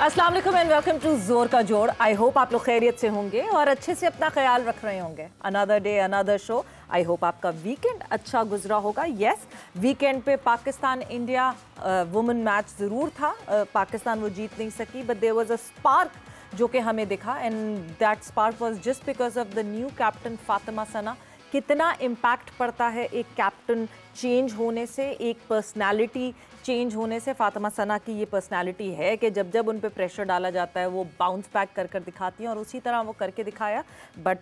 अस्सलाम वालेकुम and welcome to जोर का जोड़। आई होप आप लोग खैरियत से होंगे और अच्छे से अपना ख्याल रख रहे होंगे। Another day another show. I hope आपका वीकेंड अच्छा गुजरा होगा। यस, वीकेंड पे पाकिस्तान इंडिया वुमेन मैच ज़रूर था। पाकिस्तान वो जीत नहीं सकी, but there was a spark जो कि हमें दिखा, and that spark was just because of the new captain Fatima Sana. कितना इम्पैक्ट पड़ता है एक कैप्टन चेंज होने से, एक पर्सनालिटी चेंज होने से। फातिमा सना की ये पर्सनालिटी है कि जब जब उन पे प्रेशर डाला जाता है वो बाउंस बैक कर कर दिखाती हैं, और उसी तरह वो करके दिखाया। बट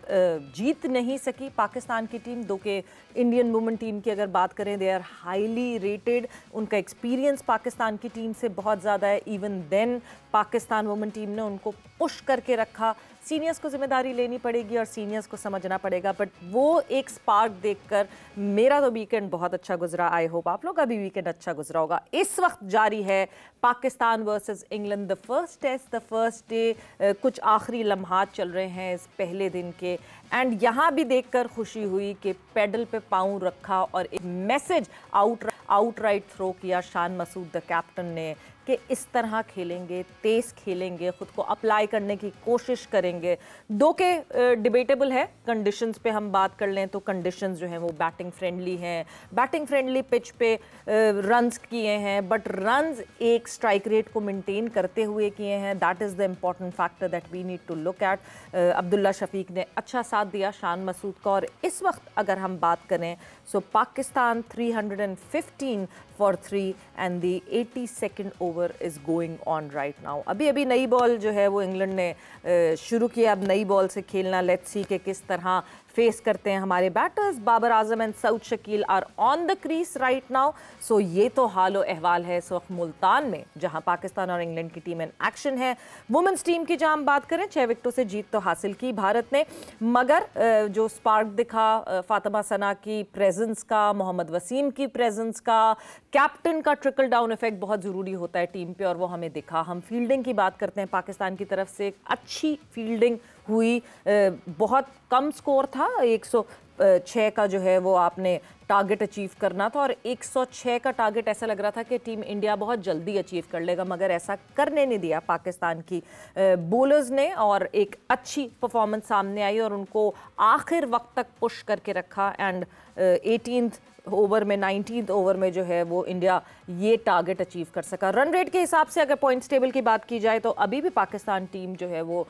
जीत नहीं सकी पाकिस्तान की टीम। दो कि इंडियन वुमेन टीम की अगर बात करें, दे आर हाईली रेटेड। उनका एक्सपीरियंस पाकिस्तान की टीम से बहुत ज़्यादा है। Even then Pakistan women team ने उनको पुश करके रखा। सीनियर्स को जिम्मेदारी लेनी पड़ेगी और सीनियर्स को समझना पड़ेगा, बट वो एक स्पार्क देखकर मेरा तो वीकेंड बहुत अच्छा गुजरा। आई होप आप लोग का भी वीकेंड अच्छा गुजरा होगा। इस वक्त जारी है Pakistan versus England the first test, the first day. कुछ आखिरी लम्हात चल रहे हैं इस पहले दिन के, एंड यहाँ भी देखकर खुशी हुई कि पेडल पे पाँव रखा और एक मैसेज आउटराइट थ्रो किया शान मसूद द कैप्टन ने कि इस तरह खेलेंगे, तेज़ खेलेंगे, ख़ुद को अप्लाई करने की कोशिश करेंगे। दो के डिबेटेबल है। कंडीशंस पे हम बात कर लें तो कंडीशंस जो हैं वो बैटिंग फ्रेंडली हैं। बैटिंग फ्रेंडली पिच पे रन्स किए हैं, बट रन्स एक स्ट्राइक रेट को मेंटेन करते हुए किए हैं। That is the important factor that we need to look at. Abdullah Shafique ने अच्छा साथ दिया शान मसूद का। और इस वक्त अगर हम बात करें, so Pakistan 315 for 3 and the 82nd over is going on right now. अभी अभी नई बॉल जो है वो इंग्लैंड ने शुरू किया। अब नई बॉल से खेलना, लेट्स सी कि किस तरह फेस करते हैं हमारे batters. Babar Azam and Saud Shakeel are on the crease right now. So ये तो हाल अहवाल है इस वक्त मुल्तान में, जहां पाकिस्तान और इंग्लैंड की टीम इन एक्शन है। वुमेंस टीम की जहां हम बात करें, 6 विकेटों से जीत तो हासिल की भारत ने, मगर जो स्पार्क दिखा फातिमा सना की प्रेजेंस का, मोहम्मद वसीम की प्रेजेंस का, कैप्टन का ट्रिकल डाउन इफेक्ट बहुत ज़रूरी होता है टीम पे, और वो हमें दिखा। हम फील्डिंग की बात करते हैं, पाकिस्तान की तरफ से अच्छी फील्डिंग हुई। बहुत कम स्कोर था, 106 का जो है वो आपने टारगेट अचीव करना था, और 106 का टारगेट ऐसा लग रहा था कि टीम इंडिया बहुत जल्दी अचीव कर लेगा, मगर ऐसा करने नहीं दिया पाकिस्तान की बॉलर्स ने, और एक अच्छी परफॉर्मेंस सामने आई और उनको आखिर वक्त तक पुश करके रखा। एंड 18th ओवर में, 19th ओवर में जो है वो इंडिया ये टारगेट अचीव कर सका। रन रेट के हिसाब से अगर पॉइंट्स टेबल की बात की जाए तो अभी भी पाकिस्तान टीम जो है वो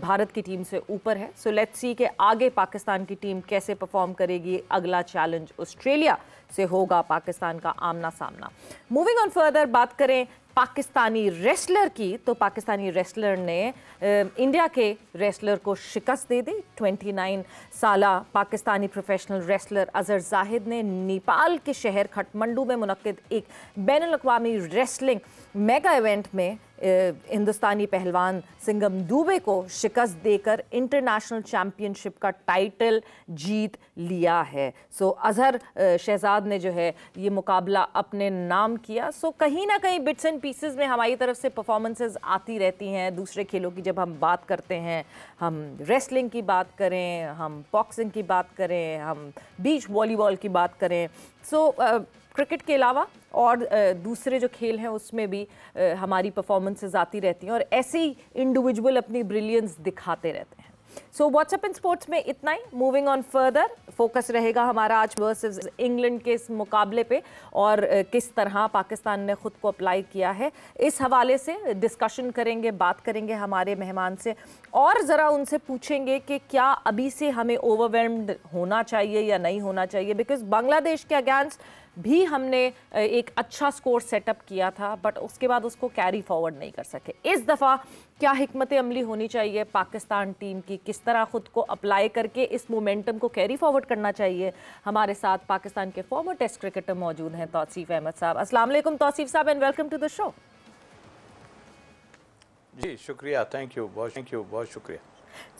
भारत की टीम से ऊपर है। सो लेट्स सी कि आगे पाकिस्तान की टीम कैसे परफॉर्म करेगी। अगला चैलेंज ऑस्ट्रेलिया से होगा पाकिस्तान का आमना सामना। मूविंग ऑन फर्दर, बात करें पाकिस्तानी रेसलर की, तो पाकिस्तानी रेसलर ने इंडिया के रेसलर को शिकस्त दे दी। 29 साला पाकिस्तानी प्रोफेशनल रेसलर अजहर जाहिद ने नेपाल के शहर खटमंडू में मुनक्किद एक बैनुल-अक़वामी रेसलिंग मेगा इवेंट में हिंदुस्तानी पहलवान सिंघम दुबे को शिकस्त देकर इंटरनेशनल चैम्पियनशिप का टाइटल जीत लिया है। सो अजहर शहजाद ने जो है ये मुकाबला अपने नाम किया। सो कहीं ना कहीं बिट्स एंड पीसेस में हमारी तरफ से परफॉर्मेंसेस आती रहती हैं दूसरे खेलों की। जब हम बात करते हैं, हम रेसलिंग की बात करें, हम बॉक्सिंग की बात करें, हम बीच वॉलीबॉल की बात करें, सो क्रिकेट के अलावा और दूसरे जो खेल हैं उसमें भी हमारी परफॉर्मेंसेस आती रहती हैं, और ऐसे ही इंडिविजुअल अपनी ब्रिलियंस दिखाते रहते हैं। सो व्हाट्सएप इन स्पोर्ट्स में इतना ही। मूविंग ऑन फर्दर, फोकस रहेगा हमारा आज वर्सेस इंग्लैंड के इस मुकाबले पे, और किस तरह पाकिस्तान ने ख़ुद को अप्लाई किया है, इस हवाले से डिस्कशन करेंगे, बात करेंगे हमारे मेहमान से, और ज़रा उनसे पूछेंगे कि क्या अभी से हमें ओवरवेल्म्ड होना चाहिए या नहीं होना चाहिए। बिकॉज बांग्लादेश के अगेंस्ट भी हमने एक अच्छा स्कोर सेटअप किया था, बट उसके बाद उसको कैरी फॉरवर्ड नहीं कर सके। इस दफ़ा क्या हिकमत अमली होनी चाहिए पाकिस्तान टीम की, किस तरह ख़ुद को अप्लाई करके इस मोमेंटम को कैरी फॉरवर्ड करना चाहिए। हमारे साथ पाकिस्तान के फॉर्मर टेस्ट क्रिकेटर मौजूद हैं, तौसीफ अहमद साहब। अस्सलाम वालेकुम तौसीफ साहब, and welcome to the show. जी शुक्रिया, थैंक यू, बहुत शुक्रिया।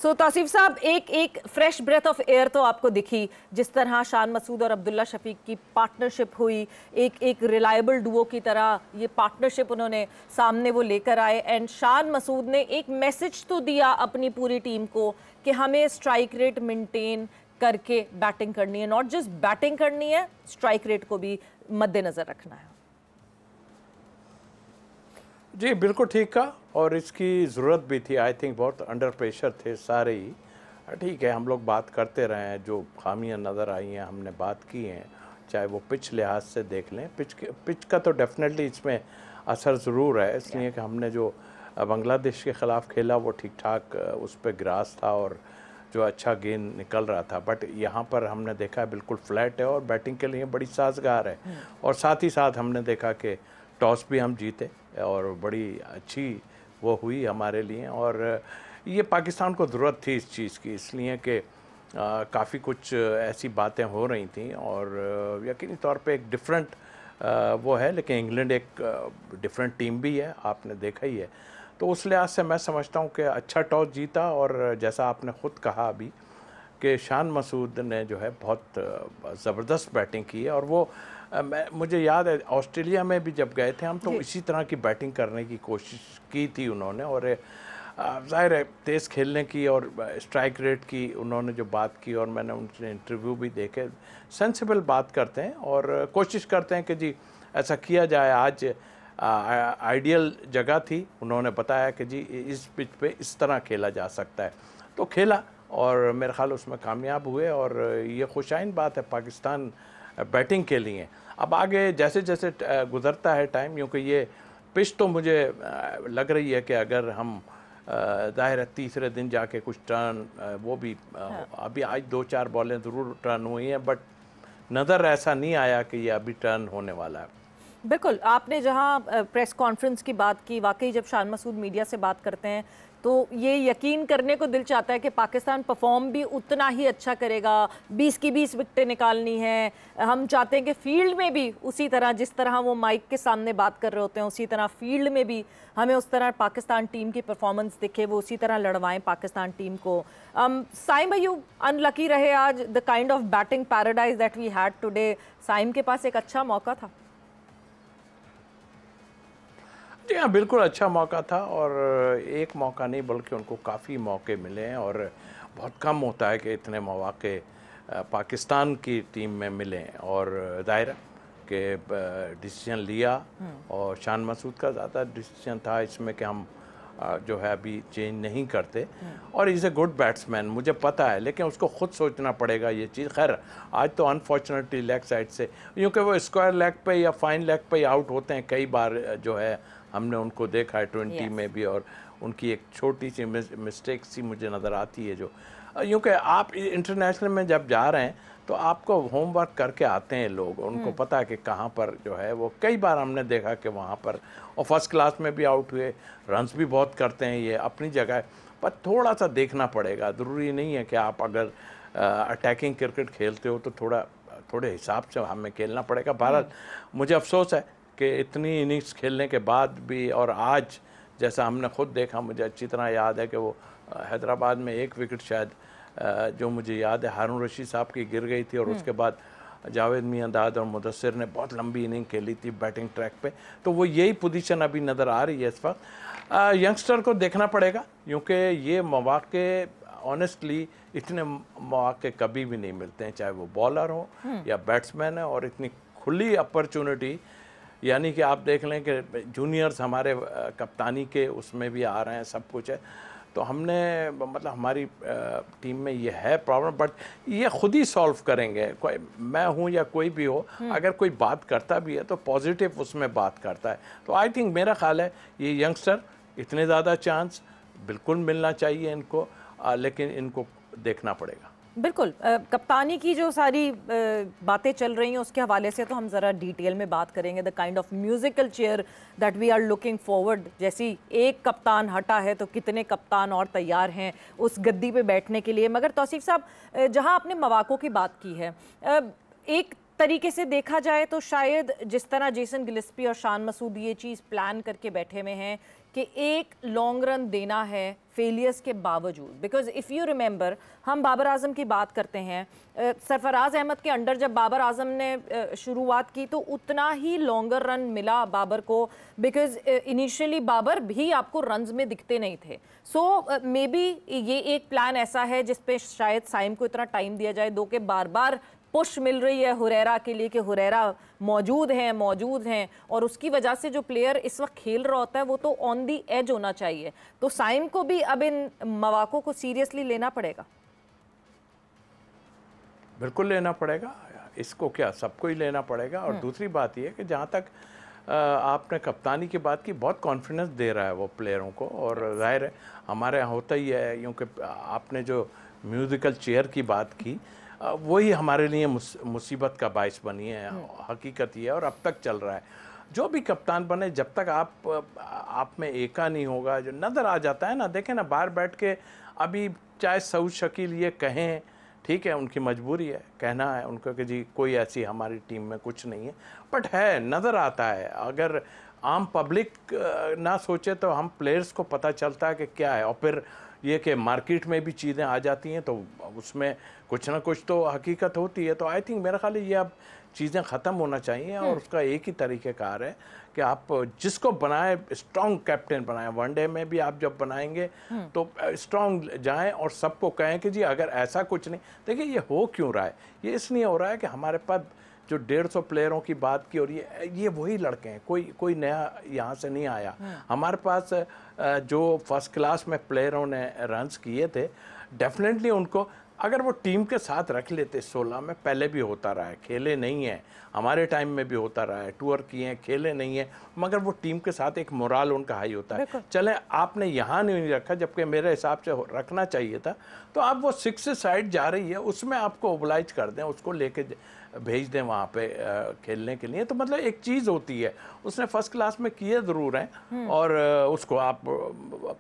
सो तौसीफ साहब, एक फ्रेश ब्रेथ ऑफ एयर तो आपको दिखी, जिस तरह शान मसूद और अब्दुल्ला शफीक की पार्टनरशिप हुई, एक रिलायबल डुओ की तरह ये पार्टनरशिप उन्होंने सामने वो लेकर आए। एंड शान मसूद ने एक मैसेज तो दिया अपनी पूरी टीम को कि हमें स्ट्राइक रेट मेंटेन करके बैटिंग करनी है, नॉट जस्ट बैटिंग करनी है, स्ट्राइक रेट को भी मद्देनज़र रखना है। जी बिल्कुल ठीक कहा, और इसकी ज़रूरत भी थी। आई थिंक बहुत अंडर प्रेशर थे सारे ही। ठीक है, हम लोग बात करते रहे हैं, जो खामियां नज़र आई हैं हमने बात की हैं, चाहे वो पिच लिहाज से देख लें। पिच का तो डेफिनेटली इसमें असर ज़रूर है, इसलिए कि हमने जो बांग्लादेश के ख़िलाफ़ खेला वो ठीक ठाक उस पर ग्रास था और जो अच्छा गेंद निकल रहा था। बट यहाँ पर हमने देखा बिल्कुल फ्लैट है और बैटिंग के लिए बड़ी साजगार है। और साथ ही साथ हमने देखा कि टॉस भी हम जीते और बड़ी अच्छी वो हुई हमारे लिए। और ये पाकिस्तान को ज़रूरत थी इस चीज़ की, इसलिए कि काफ़ी कुछ ऐसी बातें हो रही थी और यकीनी तौर पे एक डिफरेंट वो है, लेकिन इंग्लैंड एक डिफरेंट टीम भी है, आपने देखा ही है। तो उस लिहाज से मैं समझता हूँ कि अच्छा टॉस जीता। और जैसा आपने ख़ुद कहा अभी कि शान मसूद ने जो है बहुत ज़बरदस्त बैटिंग की है। और वो मुझे याद है ऑस्ट्रेलिया में भी जब गए थे हम, तो इसी तरह की बैटिंग करने की कोशिश की थी उन्होंने। और ज़ाहिर है तेज़ खेलने की और स्ट्राइक रेट की उन्होंने जो बात की, और मैंने उनके इंटरव्यू भी देखे, सेंसिबल बात करते हैं और कोशिश करते हैं कि जी ऐसा किया जाए। आज आइडियल जगह थी, उन्होंने बताया कि जी इस पिच पे इस तरह खेला जा सकता है, तो खेला और मेरे ख्याल उसमें कामयाब हुए। और ये खुशाइन बात है पाकिस्तान बैटिंग के लिए। अब आगे जैसे जैसे गुज़रता है टाइम, क्योंकि ये पिच तो मुझे लग रही है कि अगर हम ज़ाहिर है तीसरे दिन जाके कुछ टर्न वो भी अभी आज 2-4 बॉलें ज़रूर टर्न हुई हैं, बट नज़र ऐसा नहीं आया कि ये अभी टर्न होने वाला है। बिल्कुल, आपने जहां प्रेस कॉन्फ्रेंस की बात की, वाकई जब शान मसूद मीडिया से बात करते हैं तो ये यकीन करने को दिल चाहता है कि पाकिस्तान परफॉर्म भी उतना ही अच्छा करेगा। 20 की 20 विकेटें निकालनी है। हम चाहते हैं कि फील्ड में भी उसी तरह, जिस तरह वो माइक के सामने बात कर रहे होते हैं, उसी तरह फील्ड में भी हमें उस तरह पाकिस्तान टीम की परफॉर्मेंस दिखे, वो उसी तरह लड़वाएं पाकिस्तान टीम को। साइम, यू अनलकी रहे आज? The kind of batting paradise that we had today, Saim के पास एक अच्छा मौका था। जी हाँ, बिल्कुल अच्छा मौका था, और एक मौका नहीं बल्कि उनको काफ़ी मौके मिले हैं। और बहुत कम होता है कि इतने मौके पाकिस्तान की टीम में मिले। और ज़ाहिर है कि डिसीजन लिया, और शान मसूद का ज़्यादा डिसीजन था इसमें कि हम जो है अभी चेंज नहीं करते। और इज़ ए गुड बैट्समैन, मुझे पता है, लेकिन उसको ख़ुद सोचना पड़ेगा ये चीज़। खैर आज तो अनफॉर्चुनेटली लेग साइड से, क्योंकि वो स्क्वायर लेग पे या फाइन लेग पे आउट होते हैं कई बार, जो है हमने उनको देखा है 20 में भी। और उनकी एक छोटी सी मिस्टेक सी मुझे नज़र आती है, जो क्योंकि आप इंटरनेशनल में जब जा रहे हैं तो आपको होमवर्क करके आते हैं लोग, उनको पता है कि कहाँ पर जो है वो, कई बार हमने देखा कि वहाँ पर, और फर्स्ट क्लास में भी आउट हुए, रन्स भी बहुत करते हैं, ये अपनी जगह है। पर थोड़ा सा देखना पड़ेगा, ज़रूरी नहीं है कि आप अगर अटैकिंग क्रिकेट खेलते हो तो थोड़े हिसाब से हमें खेलना पड़ेगा। भारत, मुझे अफसोस है कि इतनी इनिंग्स खेलने के बाद भी, और आज जैसा हमने ख़ुद देखा, मुझे अच्छी तरह याद है कि वो हैदराबाद में एक विकेट शायद जो मुझे याद है हारून रशीद साहब की गिर गई थी, और उसके बाद जावेद मियांदाद और मुदस्सिर ने बहुत लंबी इनिंग खेली थी बैटिंग ट्रैक पे। तो वो यही पोजीशन अभी नज़र आ रही है इस वक्त। यंगस्टर को देखना पड़ेगा, क्योंकि ये मौके ऑनेस्टली इतने मौके कभी भी नहीं मिलते हैं, चाहे वो बॉलर हो या बैट्समैन है। और इतनी खुली अपॉर्चुनिटी, यानी कि आप देख लें कि जूनियर्स हमारे कप्तानी के उसमें भी आ रहे हैं, सब कुछ है। तो हमने मतलब हमारी टीम में ये है प्रॉब्लम, बट ये खुद ही सॉल्व करेंगे। कोई मैं हूँ या कोई भी हो, अगर कोई बात करता भी है तो पॉजिटिव उसमें बात करता है। तो आई थिंक मेरा ख्याल है ये यंगस्टर इतने ज़्यादा चांस बिल्कुल मिलना चाहिए इनको, लेकिन इनको देखना पड़ेगा। बिल्कुल, कप्तानी की जो सारी बातें चल रही हैं उसके हवाले से तो हम ज़रा डिटेल में बात करेंगे। The kind of musical chair that we are looking forward, जैसी एक कप्तान हटा है तो कितने कप्तान और तैयार हैं उस गद्दी पे बैठने के लिए। मगर तौसीफ साहब, जहां आपने मौक़ों की बात की है, एक तरीके से देखा जाए तो शायद जिस तरह जेसन गिलिस्पी और शान मसूद ये चीज़ प्लान करके बैठे हुए हैं कि एक लॉन्ग रन देना है फेलियर्स के बावजूद, बिकॉज इफ़ यू रिमेंबर, हम बाबर आजम की बात करते हैं, सरफराज अहमद के अंडर जब बाबर आजम ने शुरुआत की तो उतना ही लॉन्गर रन मिला बाबर को, बिकॉज इनिशियली बाबर भी आपको रन्स में दिखते नहीं थे। सो मे बी ये एक प्लान ऐसा है जिस पे शायद साइम को इतना टाइम दिया जाए, दो के बार बार पुश मिल रही है हुरैरा के लिए कि हुरैरा मौजूद हैं और उसकी वजह से जो प्लेयर इस वक्त खेल रहा होता है वो तो ऑन दी एज होना चाहिए। तो साइम को भी अब इन मौकों को सीरियसली लेना पड़ेगा। बिल्कुल लेना पड़ेगा, इसको क्या सबको ही लेना पड़ेगा। और दूसरी बात यह कि जहाँ तक आपने कप्तानी की बात की, बहुत कॉन्फिडेंस दे रहा है वो प्लेयरों को। और जाहिर है हमारे यहाँ होता ही है, क्योंकि आपने जो म्यूज़िकल चेयर की बात की वही हमारे लिए मुसीबत का बायस बनी है। हकीकत ये है और अब तक चल रहा है। जो भी कप्तान बने, जब तक आप में एका नहीं होगा, जो नज़र आ जाता है ना, देखें ना बाहर बैठ के, अभी चाहे सऊद शकील ये कहें, ठीक है उनकी मजबूरी है, कहना है उनको कि जी कोई ऐसी हमारी टीम में कुछ नहीं है, बट है, नज़र आता है। अगर आम पब्लिक ना सोचे तो हम प्लेयर्स को पता चलता है कि क्या है। और फिर ये कि मार्केट में भी चीज़ें आ जाती हैं तो उसमें कुछ ना कुछ तो हकीकत होती है। तो आई थिंक मेरा ख्याल है ये अब चीज़ें ख़त्म होना चाहिए और उसका एक ही तरीक़ेकार है कि आप जिसको बनाए स्ट्रॉन्ग कैप्टन बनाएं। वनडे में भी आप जब बनाएंगे तो स्ट्रॉन्ग जाएं और सबको कहें कि जी अगर ऐसा कुछ नहीं, देखिए ये हो क्यों रहा है, ये इसलिए हो रहा है कि हमारे पास जो 150 प्लेयरों की बात की और ये वही लड़के हैं, कोई नया यहाँ से नहीं आया। हमारे पास जो फर्स्ट क्लास में प्लेयरों ने रन्स किए थे, डेफिनेटली उनको अगर वो टीम के साथ रख लेते 16 में, पहले भी होता रहा है, खेले नहीं है, हमारे टाइम में भी होता रहा है, टूर किए हैं, खेले नहीं है, मगर वो टीम के साथ एक मोराल उनका हाई होता है। चले आपने यहाँ नहीं रखा, जबकि मेरे हिसाब से रखना चाहिए था, तो आप वो 6 साइड जा रही है उसमें आपको ओबलाइज कर दें, उसको लेके भेज दें वहाँ पे खेलने के लिए। तो मतलब एक चीज़ होती है, उसने फर्स्ट क्लास में किए ज़रूर हैं और उसको आप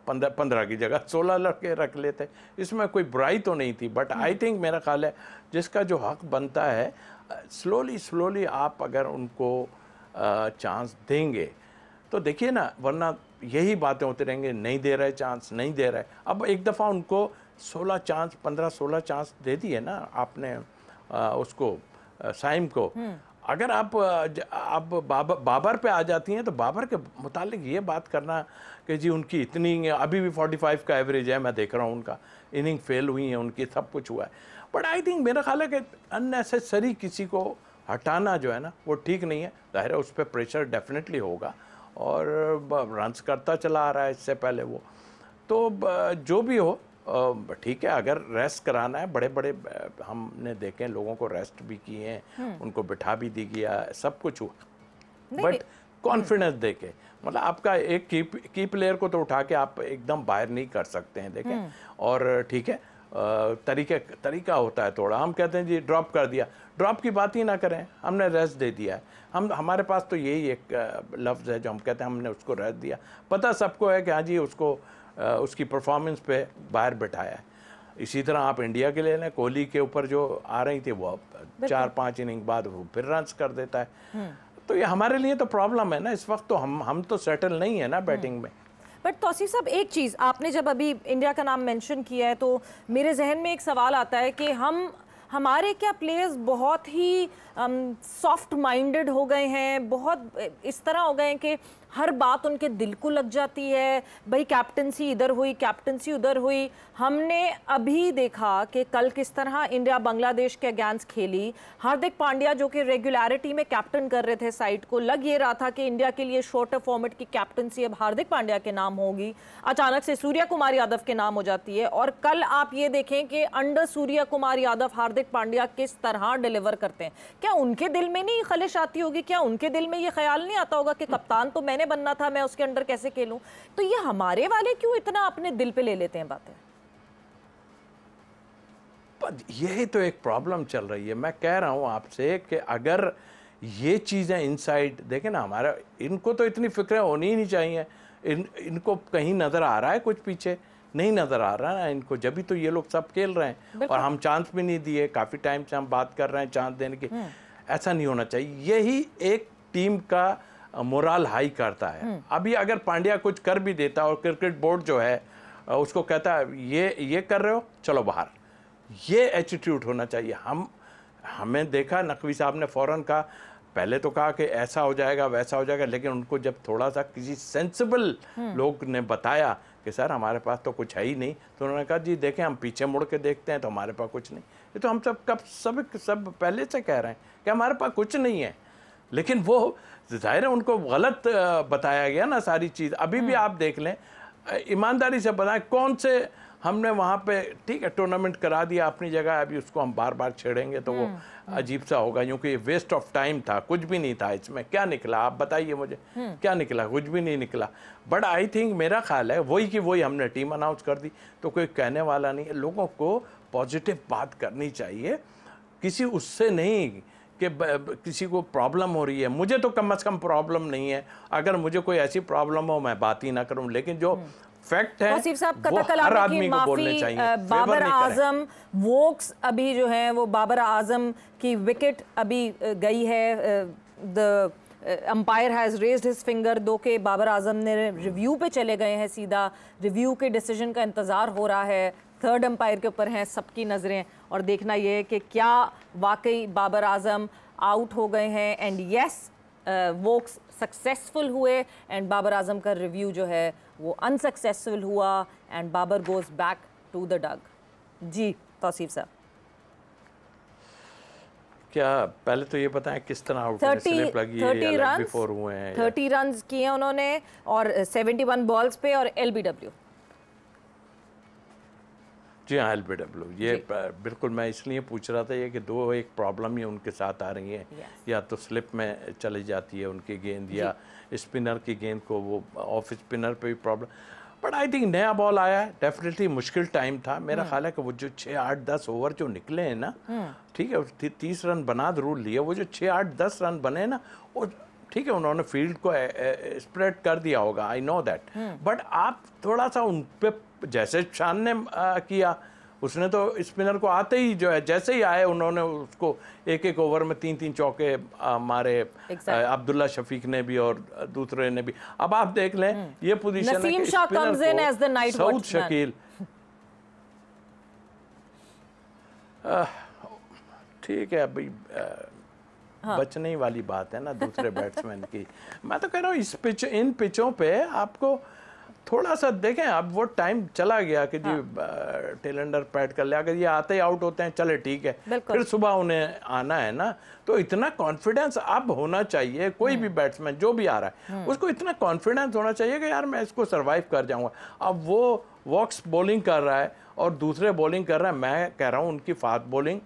15 की जगह 16 लड़के रख लेते, इसमें कोई बुराई तो नहीं थी। बट आई थिंक मेरा ख्याल है जिसका जो हक बनता है, स्लोली आप अगर उनको चांस देंगे तो देखिए ना, वरना यही बातें होती रहेंगे, नहीं दे रहे चांस, नहीं दे रहे। अब एक दफ़ा उनको 16 चांस, 15-16 चांस दे दिए ना आपने उसको साइम को। अगर आप बाबर पे आ जाती हैं तो बाबर के मुतालिक ये बात करना कि जी उनकी इतनी, अभी भी 45 का एवरेज है, मैं देख रहा हूँ उनका इनिंग फेल हुई है उनकी, सब कुछ हुआ है। बट आई थिंक मेरा ख्याल है कि अननेसेसरी किसी को हटाना जो है ना वो ठीक नहीं है। ज़ाहिर है उस पर प्रेशर डेफिनेटली होगा और रन्स करता चला आ रहा है इससे पहले वो, तो जो भी हो ठीक है। अगर रेस्ट कराना है, बड़े बड़े हमने देखे लोगों को रेस्ट भी किए हैं, उनको बिठा भी दी गया, सब कुछ हुआ, बट कॉन्फिडेंस देके, मतलब आपका एक की प्लेयर को तो उठा के आप एकदम बाहर नहीं कर सकते हैं, देखें। और ठीक है तरीका होता है थोड़ा, हम कहते हैं जी ड्रॉप कर दिया, ड्रॉप की बात ही ना करें, हमने रेस्ट दे दिया है। हमारे पास तो यही एक लफ्ज़ है जो हम कहते हैं हमने उसको रेस्ट दिया। पता सबको है कि हाँ जी उसको उसकी परफॉर्मेंस पे बाहर बिठाया है। इसी तरह आप इंडिया के लिए लें, कोहली के ऊपर जो आ रही थी वो 4-5 इनिंग बाद वो फिर रन्स कर देता है। तो ये हमारे लिए तो प्रॉब्लम है ना इस वक्त, तो हम तो सेटल नहीं है ना बैटिंग में। बट तौसीफ साहब, एक चीज़ आपने जब अभी इंडिया का नाम मेंशन किया है तो मेरे जहन में एक सवाल आता है कि हमारे क्या प्लेयर्स बहुत ही सॉफ्ट माइंडेड हो गए हैं, बहुत इस तरह हो गए हैं कि हर बात उनके दिल को लग जाती है। भाई कैप्टनसी इधर हुई, कैप्टनसी उधर हुई। हमने अभी देखा कि कल किस तरह इंडिया बांग्लादेश के अगेंस्ट खेली। हार्दिक पांड्या जो कि रेगुलरिटी में कैप्टन कर रहे थे साइड को, लग ये रहा था कि इंडिया के लिए शॉर्टर फॉर्मेट की कैप्टनसी अब हार्दिक पांड्या के नाम होगी, अचानक से सूर्य कुमार यादव के नाम हो जाती है। और कल आप ये देखें कि अंडर सूर्य कुमार यादव हार्दिक पांड्या किस तरह डिलीवर करते हैं। क्या उनके दिल में नहीं खलिश आती होगी, क्या उनके दिल में ये ख्याल नहीं आता होगा कि कप्तान तो मैंने बनना था, मैं उसके अंडर कैसे खेलूं? तो ये हमारे वाले क्यों इतना अपने दिल पे ले लेते हैं बातें? यही तो एक प्रॉब्लम चल रही है। मैं कह रहा हूं आपसे कि अगर ये चीज़ें इनसाइड देखें ना, हमारा इनको तो इतनी फिक्रें होनी ही नहीं चाहिए। इनको कहीं नज़र आ रहा है कुछ पीछे? नहीं नज़र आ रहा है इनको, जब भी तो ये लोग सब खेल रहे हैं और हम चांस भी नहीं दिए। काफ़ी टाइम से हम बात कर रहे हैं चांस देने की, ऐसा नहीं होना चाहिए। यही एक टीम का मोरल हाई करता है। अभी अगर पांड्या कुछ कर भी देता और क्रिकेट बोर्ड जो है उसको कहता है ये कर रहे हो, चलो बाहर, ये एटीट्यूड होना चाहिए। हमें देखा नकवी साहब ने फ़ौरन कहा, पहले तो कहा कि ऐसा हो जाएगा वैसा हो जाएगा, लेकिन उनको जब थोड़ा सा किसी सेंसिबल लोग ने बताया कि सर हमारे पास तो कुछ है ही नहीं। तो उन्होंने कहा जी देखें हम पीछे मुड़ के देखते हैं तो हमारे पास कुछ नहीं। ये तो हम सब पहले से कह रहे हैं कि हमारे पास कुछ नहीं है, लेकिन वो जाहिर है उनको गलत बताया गया ना सारी चीज़। अभी भी आप देख लें, ईमानदारी से बताएं कौन से हमने वहाँ पे, ठीक है टूर्नामेंट करा दिया अपनी जगह, अभी उसको हम बार बार छेड़ेंगे तो वो अजीब सा होगा, क्योंकि ये वेस्ट ऑफ टाइम था, कुछ भी नहीं था इसमें। क्या निकला आप बताइए मुझे, क्या निकला? कुछ भी नहीं निकला। बट आई थिंक मेरा ख्याल है वही की वही हमने टीम अनाउंस कर दी तो कोई कहने वाला नहीं है। लोगों को पॉजिटिव बात करनी चाहिए, किसी उससे नहीं कि किसी को प्रॉब्लम हो रही है। मुझे तो कम से कम प्रॉब्लम नहीं है, अगर मुझे कोई ऐसी प्रॉब्लम हो मैं बात ही ना करूं, लेकिन जो फैक्ट है वो हर आदमी को बोलने चाहिए। बाबर आजम वोक्स अभी जो है वो बाबर आजम की विकेट अभी गई है, the umpire has raised his finger, दो के बाबर आजम ने रिव्यू पे चले गए हैं, सीधा रिव्यू के डिसीजन का इंतज़ार हो रहा है। थर्ड अंपायर के ऊपर हैं सबकी नज़रें, और देखना ये है कि क्या वाकई बाबर आजम आउट हो गए हैं। एंड यस वोक्स सक्सेसफुल हुए एंड बाबर आजम का रिव्यू जो है वो अनसक्सेसफुल हुआ and Babar goes back to the dug. जी तौसीफ साहब, क्या पहले तो ये बताएं किस तरह आउट 30 रन बिफोर हुए हैं? 30 रन किए उन्होंने और 71 बॉल्स पे और एलबीडब्ल्यू। जी हाँ एलबीडब्ल्यू, ये बिल्कुल मैं इसलिए पूछ रहा था ये कि दो एक प्रॉब्लम ही उनके साथ आ रही है, या तो स्लिप में चली जाती है उनकी गेंद, या स्पिनर की गेंद को वो ऑफ स्पिनर पे भी प्रॉब्लम। बट आई थिंक नया बॉल आया है, डेफिनेटली मुश्किल टाइम था। मेरा ख्याल है कि वो जो 6, 8, 10 ओवर जो निकले हैं ना, ठीक है 30 रन बना जरूर लिए, वो जो 6, 8, 10 रन बने ना वो ठीक है उन्होंने फील्ड को स्प्रेड कर दिया होगा, आई नो दैट। बट आप थोड़ा सा उन पे, जैसे शान ने किया, उसने तो स्पिनर को आते ही जो है जैसे ही आए उन्होंने उसको एक एक ओवर में 3-3 चौके मारे। अब्दुल्ला शफीक ने भी और दूसरे ने भी। अब आप देख लें ये पोजीशन है कि स्पिनर को सऊद शकील, ठीक है भाई बचने ही वाली बात है ना दूसरे बैट्समैन की। मैं तो कह रहा हूँ इन पिचों पे आपको थोड़ा सा देखें, अब वो टाइम चला गया कि जी टेल अंडर पैड कर ले, अगर ये आते ही आउट होते हैं चले ठीक है, फिर सुबह उन्हें आना है ना, तो इतना कॉन्फिडेंस अब होना चाहिए। कोई भी बैट्समैन जो भी आ रहा है उसको इतना कॉन्फिडेंस होना चाहिए कि यार मैं इसको सर्वाइव कर जाऊंगा। अब वो वॉक्स बॉलिंग कर रहा है और दूसरे बॉलिंग कर रहा है, मैं कह रहा हूँ उनकी फास्ट बॉलिंग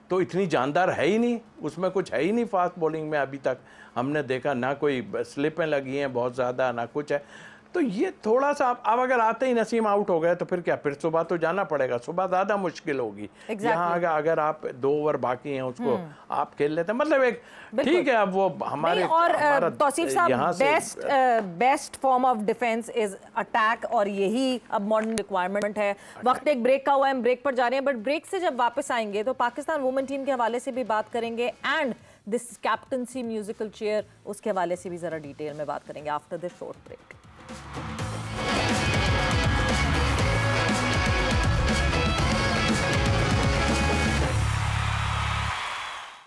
तो इतनी जानदार है ही नहीं, उसमें कुछ है ही नहीं फास्ट बॉलिंग में। अभी तक हमने देखा ना कोई स्लिपें लगी हैं बहुत ज़्यादा, ना कुछ है। तो ये थोड़ा सा अब अगर आते ही नसीम आउट हो गए तो फिर क्या, फिर सुबह तो जाना पड़ेगा, सुबह ज़्यादा मुश्किल होगी। यहाँ अगर आप 2 ओवर बाकी हैं उसको आप खेल लेते हैं, मतलब एक ठीक है। अब वो हमारे और तौसीफ साहब best form of defence is attack, और यही अब मॉडर्न रिक्वायरमेंट है। वक्त एक ब्रेक का हुआ है, हम ब्रेक पर जा रहे हैं, बट ब्रेक से जब वापस आएंगे तो पाकिस्तान वुमेन टीम के हवाले से भी बात करेंगे and this captaincy musical chair, उसके हवाले से भी जरा डिटेल में बात करेंगे after this short break.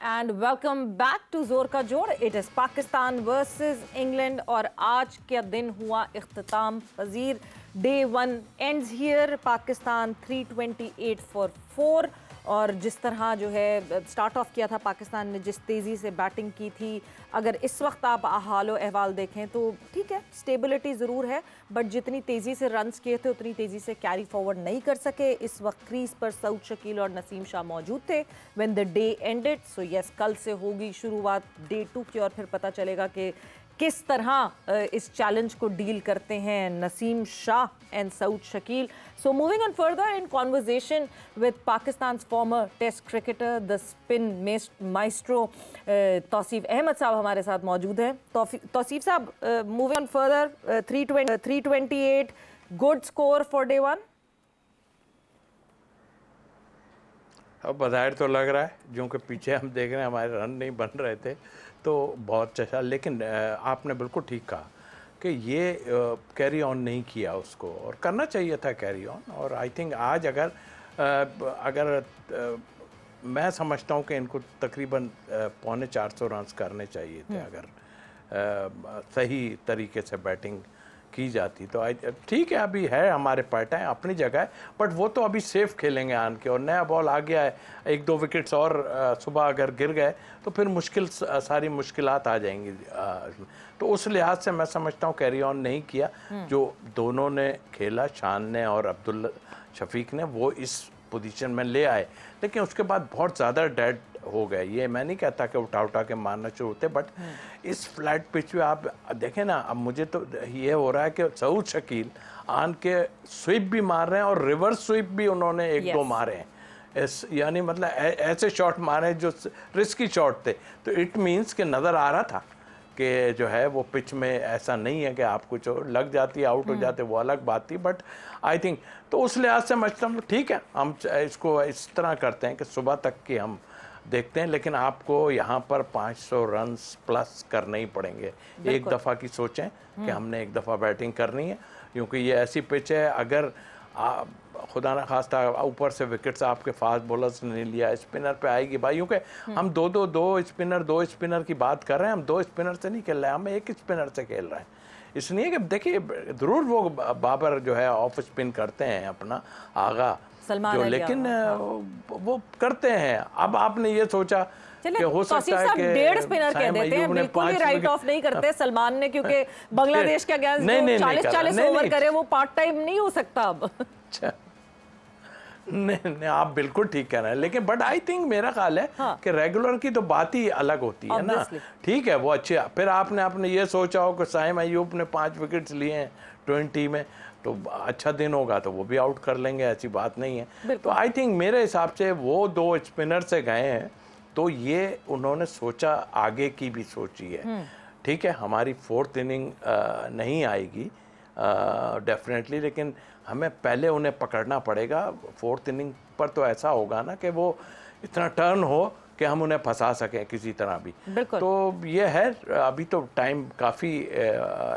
And welcome back to जोर का जोड़। It is Pakistan versus England और आज का दिन हुआ इख्तिताम पजीर। Day 1 ends here, Pakistan 328 for 4। और जिस तरह जो है स्टार्ट ऑफ किया था पाकिस्तान ने, जिस तेज़ी से बैटिंग की थी, अगर इस वक्त आप हालो अहवाल देखें तो ठीक है स्टेबिलिटी ज़रूर है, बट जितनी तेज़ी से रन्स किए थे उतनी तेज़ी से कैरी फॉरवर्ड नहीं कर सके। इस वक्त क्रीज पर सऊद शकील और नसीम शाह मौजूद थे when the day ended. So yes, कल से होगी शुरुआत डे 2 की और फिर पता चलेगा कि किस तरह इस चैलेंज को डील करते हैं Naseem Shah and Saud Shakeel. So moving on further in conversation with Pakistan former test cricketer, the spin maestro Tauseef Ahmed sahab हमारे साथ मौजूद हैं। Tauseef sahab, moving on further, 328 good score for day 1। अब बज़ाहिर तो लग रहा है, जो कि पीछे हम देख रहे हैं हमारे रन नहीं बन रहे थे तो बहुत अच्छा, लेकिन आपने बिल्कुल ठीक कहा कि ये कैरी ऑन नहीं किया उसको, और करना चाहिए था कैरी ऑन। और आई थिंक आज अगर मैं समझता हूँ कि इनको तकरीबन 350 रन करने चाहिए थे अगर सही तरीके से बैटिंग की जाती तो ठीक है, अभी है हमारे पार्टाएं अपनी जगह है, बट वो तो अभी सेफ खेलेंगे आन के, और नया बॉल आ गया है, 1-2 विकेट्स और सुबह अगर गिर गए तो फिर सारी मुश्किलात आ जाएंगी। तो उस लिहाज से मैं समझता हूँ कैरी ऑन नहीं किया। जो दोनों ने खेला, शान ने और अब्दुल शफीक ने, वो इस पोजीशन में ले आए, लेकिन उसके बाद बहुत ज़्यादा डेड हो गए। ये मैं नहीं कहता कि उठा के मारना शुरू होते, बट इस फ्लैट पिच पे आप देखें ना, अब मुझे तो ये हो रहा है कि सऊद शकील आन के स्वीप भी मार रहे हैं और रिवर्स स्वीप भी उन्होंने 1-2 मारे हैं। यानी मतलब ऐसे शॉट मारे जो रिस्की शॉट थे, तो इट मीन्स कि नज़र आ रहा था कि जो है वो पिच में ऐसा नहीं है कि आप कुछ लग जाती, आउट हो जाते, वो अलग बात थी। बट आई थिंक तो उस लिहाज से मैं समझता हूँ ठीक है, हम इसको इस तरह करते हैं कि सुबह तक की हम देखते हैं, लेकिन आपको यहाँ पर 500 रन्स प्लस करने ही पड़ेंगे। एक दफ़ा की सोचें कि हमने एक दफ़ा बैटिंग करनी है, क्योंकि ये ऐसी पिच है, अगर खुदा ना खास्ता ऊपर से विकेट्स आपके फास्ट बॉलर्स ने लिया, स्पिनर पे आएगी भाई, क्योंकि हम दो स्पिनर की बात कर रहे हैं, हम 2 स्पिनर से नहीं खेल रहे हैं, हम 1 स्पिनर से खेल रहे हैं। इसलिए कि देखिए ज़रूर वो बाबर जो है ऑफ स्पिन करते हैं अपना आगा जो, लेकिन वो करते हैं। अब आपने ये सोचा कि हो सकता है कि 1.5 स्पिनर कह देते हैं, बिल्कुल ही राइट ऑफ नहीं करते सलमान ने, क्योंकि बांग्लादेश के अगेंस्ट 40-40 ओवर करे, वो पार्ट टाइम नहीं हो सकता अब। अच्छा, नहीं आप बिल्कुल ठीक कह रहे हैं, लेकिन बट आई थिंक मेरा ख्याल है कि रेगुलर की तो बात ही अलग होती है ना। ठीक है, वो अच्छे, फिर आपने ये सोचा हो कि साइम अयूब ने 5 विकेट्स लिए हैं 20 में, तो अच्छा दिन होगा तो वो भी आउट कर लेंगे, ऐसी बात नहीं है। तो आई थिंक मेरे हिसाब से वो 2 स्पिनर से गए हैं, तो ये उन्होंने सोचा, आगे की भी सोची है। ठीक है, हमारी 4th इनिंग नहीं आएगी डेफिनेटली, लेकिन हमें पहले उन्हें पकड़ना पड़ेगा। 4th इनिंग पर तो ऐसा होगा ना कि वो इतना टर्न हो कि हम उन्हें फंसा सकें किसी तरह भी। तो ये है, अभी तो टाइम काफ़ी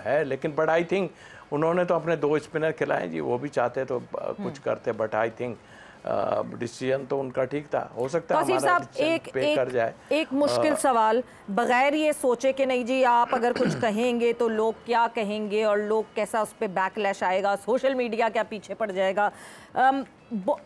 है, लेकिन बट आई थिंक उन्होंने तो अपने 2 स्पिनर खिलाए जी, वो भी चाहते तो कुछ करते, बट आई थिंक डिसीजन तो उनका ठीक था। हो सकता है हमारा पे कर जाए। एक मुश्किल सवाल, बगैर ये सोचे कि नहीं जी आप अगर कुछ कहेंगे तो लोग क्या कहेंगे और लोग कैसा उस पर बैकलैश आएगा, सोशल मीडिया क्या पीछे पड़ जाएगा।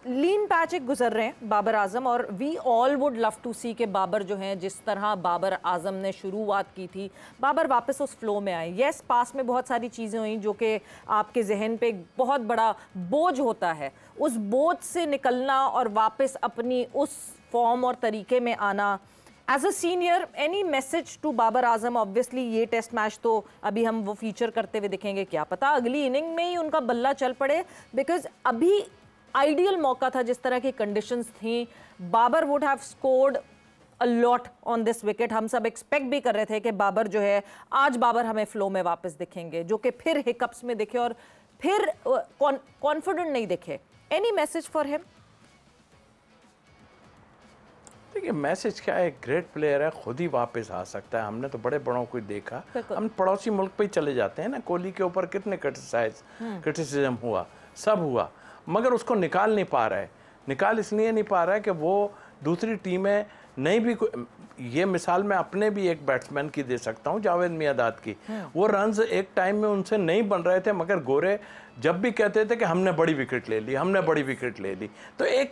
लीन पैच एक गुजर रहे हैं बाबर आजम, और we all would love to see के बाबर जो हैं, जिस तरह बाबर आजम ने शुरुआत की थी, बाबर वापस उस फ्लो में आए। यस, पास में बहुत सारी चीज़ें हुई जो कि आपके जहन पे एक बहुत बड़ा बोझ होता है, उस बोझ से निकलना और वापस अपनी उस फॉर्म और तरीके में आना। As a senior, any message to Babar Azam? Obviously ये टेस्ट मैच तो अभी हम वो फीचर करते हुए दिखेंगे, क्या पता अगली इनिंग में ही उनका बल्ला चल पड़े, बिकॉज अभी आइडियल मौका था, जिस तरह की कंडीशंस थी, Babar would have scored a lot on this wicket. हम सब एक्सपेक्ट भी कर रहे थे कि बाबर जो है, आज बाबर हमें फ्लो में वापस दिखेंगे, जो कि फिर हिकअप्स में दिखे और फिर कॉन्फिडेंट नहीं दिखे। Any message for him? देखिए, मैसेज क्या है, ग्रेट प्लेयर है, खुद ही वापस आ सकता है। हमने तो बड़े बड़ों को देखा, हम पड़ोसी मुल्क पे ही चले जाते हैं ना, कोहली के ऊपर कितने क्रिटिसिज्म हुआ, सब हुआ, मगर उसको निकाल नहीं पा रहा है। निकाल इसलिए नहीं पा रहा है कि वो दूसरी टीमें नहीं भी, ये मिसाल मैं अपने भी एक बैट्समैन की दे सकता हूँ, जावेद मियांदाद की। वो रन्स एक टाइम में उनसे नहीं बन रहे थे, मगर गोरे जब भी कहते थे कि हमने बड़ी विकेट ले ली, हमने बड़ी विकेट ले ली, तो एक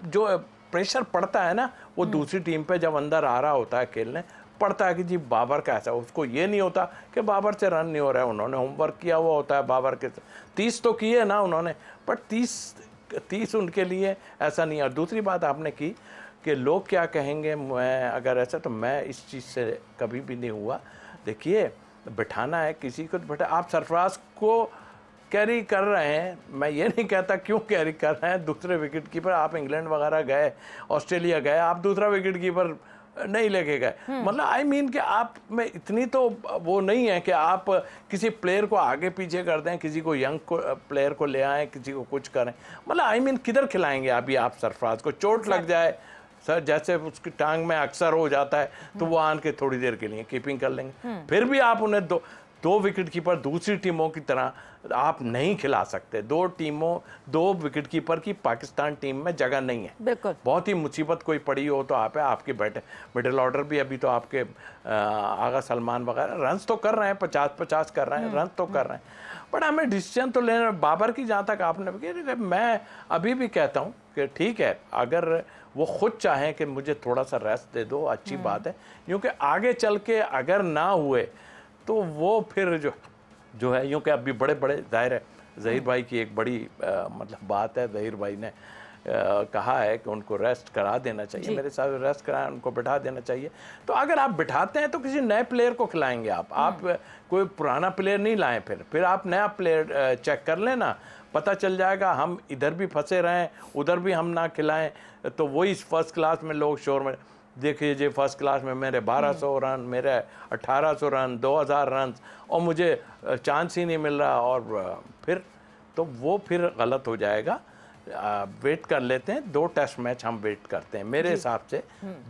जो प्रेशर पड़ता है ना, वो दूसरी टीम पे जब अंदर आ रहा होता है खेलने, पड़ता है कि जी बाबर का ऐसा, उसको ये नहीं होता कि बाबर से रन नहीं हो रहा है। उन्होंने होमवर्क किया हुआ होता है बाबर के, 30 तो किए ना उन्होंने, बट 30 उनके लिए ऐसा नहीं है। और दूसरी बात आपने की कि लोग क्या कहेंगे, मैं अगर ऐसा, तो मैं इस चीज़ से कभी भी नहीं हुआ। देखिए, बिठाना है किसी को तो बैठा। आप सरफराज को कैरी कर रहे हैं, मैं ये नहीं कहता क्यों कैरी कर रहे हैं, दूसरे विकेट कीपर, आप इंग्लैंड वगैरह गए, ऑस्ट्रेलिया गए, आप दूसरा विकेट कीपर नहीं लेके गए। मतलब आई मीन कि आप में इतनी तो वो नहीं है कि आप किसी प्लेयर को आगे पीछे कर दें, किसी को यंग प्लेयर को ले आएँ, किसी को कुछ करें। मतलब आई मीन किधर खिलाएंगे अभी आप सरफराज को? चोट लग जाए सर, जैसे उसकी टांग में अक्सर हो जाता है, तो वो आन के थोड़ी देर के लिए कीपिंग कर लेंगे, फिर भी आप उन्हें दो विकेट कीपर दूसरी टीमों की तरह आप नहीं खिला सकते। दो विकेट कीपर की पाकिस्तान टीम में जगह नहीं है। बिल्कुल। बहुत ही मुसीबत कोई पड़ी हो तो आप है, आपके मिडिल ऑर्डर भी अभी तो आपके आगा सलमान वगैरह रन्स तो कर रहे हैं, 50-50 कर रहे हैं, रन तो कर रहे हैं, बट हमें डिसीजन तो लेना। बाबर की जहाँ तक आपने, मैं अभी भी कहता हूँ कि ठीक है, अगर वो खुद चाहें कि मुझे थोड़ा सा रेस्ट दे दो, अच्छी बात है, क्योंकि आगे चल के अगर ना हुए तो वो फिर जो है, यूँ कि अभी बड़े बड़े जाहिर है ज़हीर भाई की एक बड़ी मतलब बात है, ज़हीर भाई ने कहा है कि उनको रेस्ट करा देना चाहिए, मेरे साथ रेस्ट कराएं, उनको बिठा देना चाहिए। तो अगर आप बिठाते हैं तो किसी नए प्लेयर को खिलाएंगे आप कोई पुराना प्लेयर नहीं लाएं, फिर आप नया प्लेयर चेक कर लेना, पता चल जाएगा हम इधर भी फंसे रहें, उधर भी हम ना खिलाएं, तो वही फर्स्ट क्लास में लोग शोर में देखिए जी, फर्स्ट क्लास में मेरे 1200 रन, मेरे 1800 रन, 2000 रन, और मुझे चांस ही नहीं मिल रहा, और फिर तो वो फिर गलत हो जाएगा। वेट कर लेते हैं, 2 टेस्ट मैच हम वेट करते हैं, मेरे हिसाब से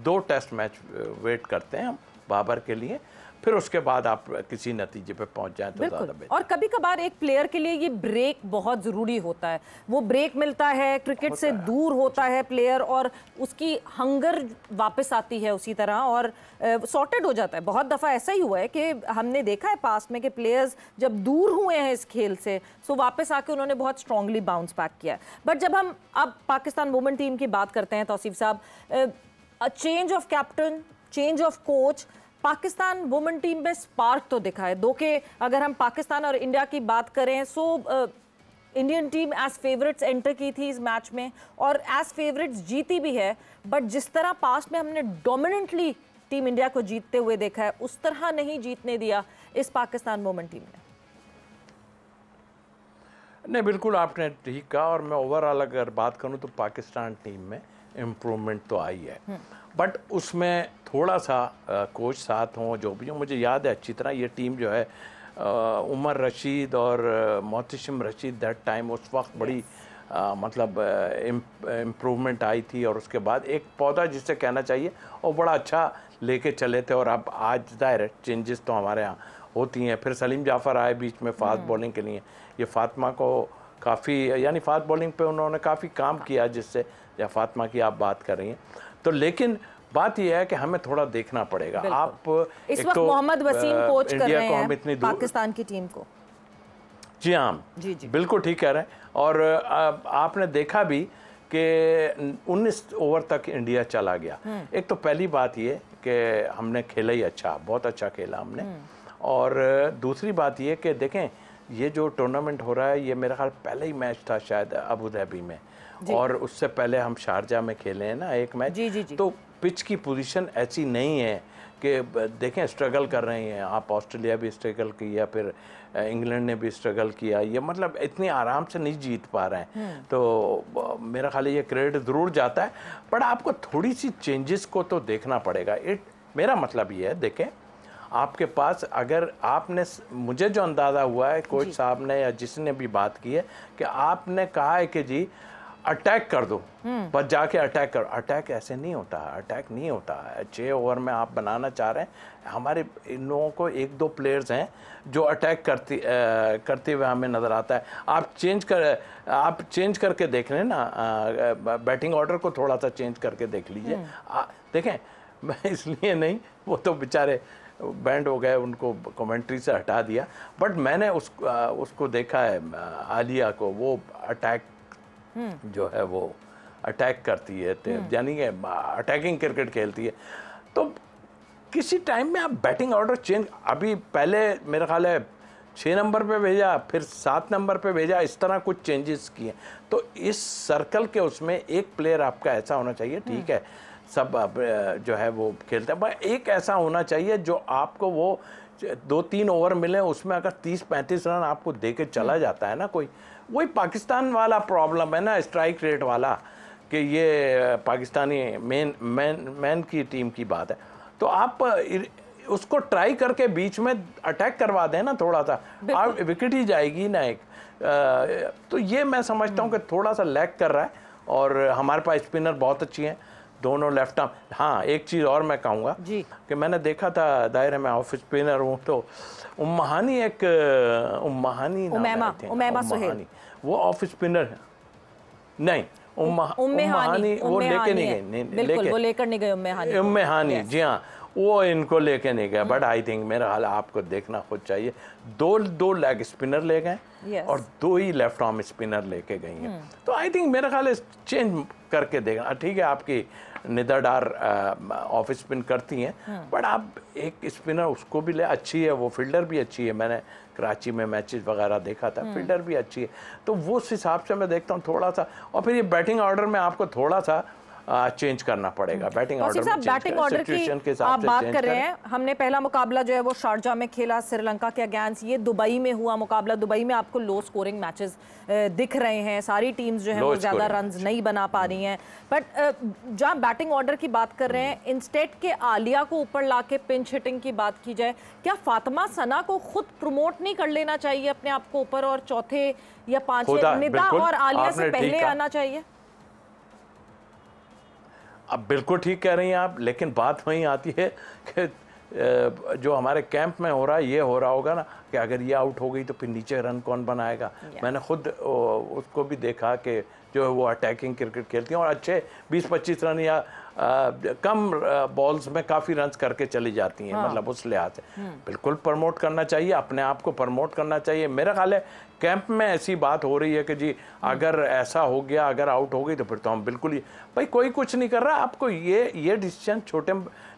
2 टेस्ट मैच वेट करते हैं हम बाबर के लिए, फिर उसके बाद आप किसी नतीजे पे पहुंच जाएं तो ज़्यादा बेहतर। और कभी कभार एक प्लेयर के लिए ये ब्रेक बहुत ज़रूरी होता है, वो ब्रेक मिलता है, क्रिकेट से दूर होता है प्लेयर, और उसकी हंगर वापस आती है उसी तरह, और सॉर्टेड हो जाता है। बहुत दफ़ा ऐसा ही हुआ है कि हमने देखा है पास्ट में कि प्लेयर्स जब दूर हुए हैं इस खेल से, सो वापस आके उन्होंने बहुत स्ट्रांगली बाउंस बैक किया है। बट जब हम अब पाकिस्तान वुमेन टीम की बात करते हैं तौसीफ साहब, change of captain, change of coach, Pakistan women team में स्पार्क तो दिखा है। दो के अगर हम पाकिस्तान और इंडिया की बात करें, so Indian team as favourites enter की थी इस मैच में, और एज फेवरेट्स जीती भी है, बट जिस तरह पास्ट में हमने डोमिनेंटली टीम इंडिया को जीतते हुए देखा है, उस तरह नहीं जीतने दिया इस पाकिस्तान वुमेन टीम ने। नहीं, बिल्कुल आपने ठीक कहा, और मैं ओवरऑल अगर बात करूं तो पाकिस्तान टीम में इम्प्रूवमेंट तो आई है, बट उसमें थोड़ा सा कोच साथ हों, जो भी हो। मुझे याद है अच्छी तरह ये टीम जो है, उमर रशीद और मोहतशिम रशीद दैट टाइम, उस वक्त बड़ी मतलब इम्प्रूवमेंट आई थी, और उसके बाद एक पौधा जिसे कहना चाहिए, और बड़ा अच्छा लेके चले थे। और अब आज दायरे चेंजेस तो हमारे यहाँ होती हैं। फिर सलीम जाफ़र आए बीच में फास्ट बॉलिंग के लिए, ये फातिमा को काफ़ी, यानी फास्ट बॉलिंग पे उन्होंने काफ़ी काम किया, जिससे, या फातिमा की आप बात कर रही हैं तो, लेकिन बात यह है कि हमें थोड़ा देखना पड़ेगा। आप इस वक्त मोहम्मद वसीम कोच कर रहे हैं पाकिस्तान की टीम को। जी हाँ, जी बिल्कुल ठीक कह रहे हैं। और आपने देखा भी कि 19 ओवर तक इंडिया चला गया। एक तो पहली बात ये कि हमने खेला ही अच्छा, बहुत अच्छा खेला हमने, और दूसरी बात ये कि देखें, ये जो टूर्नामेंट हो रहा है, ये मेरा ख्याल पहले ही मैच था शायद अबू धाबी में, और उससे पहले हम शारजा में खेले हैं ना एक मैच। जी। तो पिच की पोजीशन ऐसी नहीं है कि देखें स्ट्रगल कर रहे हैं आप, ऑस्ट्रेलिया भी स्ट्रगल किया, फिर इंग्लैंड ने भी स्ट्रगल किया, ये मतलब इतनी आराम से नहीं जीत पा रहे हैं। तो मेरा ख्याल ये क्रेडिट ज़रूर जाता है, पर आपको थोड़ी सी चेंजेस को तो देखना पड़ेगा। मेरा मतलब ये है, देखें आपके पास, अगर आपने, मुझे जो अंदाज़ा हुआ है कोच साहब ने या जिसने भी बात की है, कि आपने कहा है कि जी अटैक कर दो, बस जाके अटैक करो। अटैक ऐसे नहीं होता है, अटैक नहीं होता है। 6 ओवर में आप बनाना चाह रहे हैं, हमारे इन लोगों को 1-2 प्लेयर्स हैं जो अटैक करते हुए हमें नज़र आता है। आप चेंज करके देख लें ना, बैटिंग ऑर्डर को थोड़ा सा चेंज करके देख लीजिए। देखें, मैं इसलिए नहीं, वो तो बेचारे बैंड हो गए, उनको कमेंट्री से हटा दिया, बट मैंने उसको देखा है, आलिया को, वो अटैक जो है वो अटैक करती है, यानी कि अटैकिंग क्रिकेट खेलती है। तो किसी टाइम में आप बैटिंग ऑर्डर चेंज, अभी पहले मेरा ख्याल है 6 नंबर पे भेजा, फिर 7 नंबर पे भेजा, इस तरह कुछ चेंजेस किए। तो इस सर्कल के उसमें एक प्लेयर आपका ऐसा होना चाहिए, ठीक है सब जो है वो खेलते हैं, पर एक ऐसा होना चाहिए जो आपको वो 2-3 ओवर मिले, उसमें अगर 30-35 रन आपको दे के चला जाता है ना कोई, वही पाकिस्तान वाला प्रॉब्लम है ना, स्ट्राइक रेट वाला, कि ये पाकिस्तानी मैन की टीम की बात है। तो आप उसको ट्राई करके बीच में अटैक करवा दें ना थोड़ा सा, आप विकेट ही जाएगी ना एक। तो ये मैं समझता हूँ कि थोड़ा सा लैग कर रहा है, और हमारे पास स्पिनर बहुत अच्छी हैं, दोनों लेफ्ट आर्म। हाँ, एक चीज़ और मैं कहूँगा कि मैंने देखा था दायरे में ऑफ स्पिनर हूँ तो उम्माहानी उमैमा सुहेल, वो ऑफ स्पिनर है नहीं, उम्माहानी वो लेके नहीं गई, बिल्कुल वो लेकर नहीं गए उम्माहानी, जी हाँ, वो इनको लेके नहीं गया। बट आई थिंक मेरा हाल आपको देखना खुद चाहिए, दो लेग स्पिनर ले गए और 2 ही लेफ्ट आर्म स्पिनर लेके गई हैं। तो आई थिंक मेरा ख्याल चेंज करके देखना ठीक है। आपकी निदरडार ऑफ स्पिन करती हैं, बट आप एक स्पिनर उसको भी ले, अच्छी है वो, फील्डर भी अच्छी है, मैंने कराची में मैचेस वगैरह देखा था, फील्डर भी अच्छी है। तो वो उस हिसाब से मैं देखता हूँ थोड़ा सा। और फिर ये बैटिंग ऑर्डर में आपको थोड़ा सा चेंज करना पड़ेगा। बैटिंग ऑर्डर की आप बात कर रहे हैं, हमने पहला मुकाबला जो है वो शारजा में खेला श्रीलंका के अगेंस्ट, ये दुबई में हुआ मुकाबला। दुबई में आपको लो स्कोरिंग मैचेस दिख रहे हैं, सारी टीम्स जो है वो ज्यादा रन्स नहीं बना पा रही हैं। बट जहां बैटिंग ऑर्डर की बात कर रहे हैं, इंस्टेड के आलिया को ऊपर लाके पिंच हिटिंग की बात की जाए, क्या फातिमा सना को खुद प्रमोट नहीं कर लेना चाहिए अपने आप को ऊपर, और चौथे या पांचवें निदा और आलिया से पहले आना चाहिए? अब बिल्कुल ठीक कह रही हैं आप, लेकिन बात वहीं आती है कि जो हमारे कैंप में हो रहा है, ये हो रहा होगा ना कि अगर ये आउट हो गई तो फिर नीचे रन कौन बनाएगा। मैंने खुद उसको भी देखा कि जो है वो अटैकिंग क्रिकेट खेलती हैं और अच्छे 20-25 रन या कम बॉल्स में काफ़ी रन्स करके चली जाती हैं। मतलब उस लिहाज से बिल्कुल प्रमोट करना चाहिए, अपने आप को प्रमोट करना चाहिए। मेरा ख्याल है कैंप में ऐसी बात हो रही है कि जी अगर ऐसा हो गया, अगर आउट हो गई तो फिर तो हम बिल्कुल ही, भाई कोई कुछ नहीं कर रहा, आपको ये डिसीजन छोटे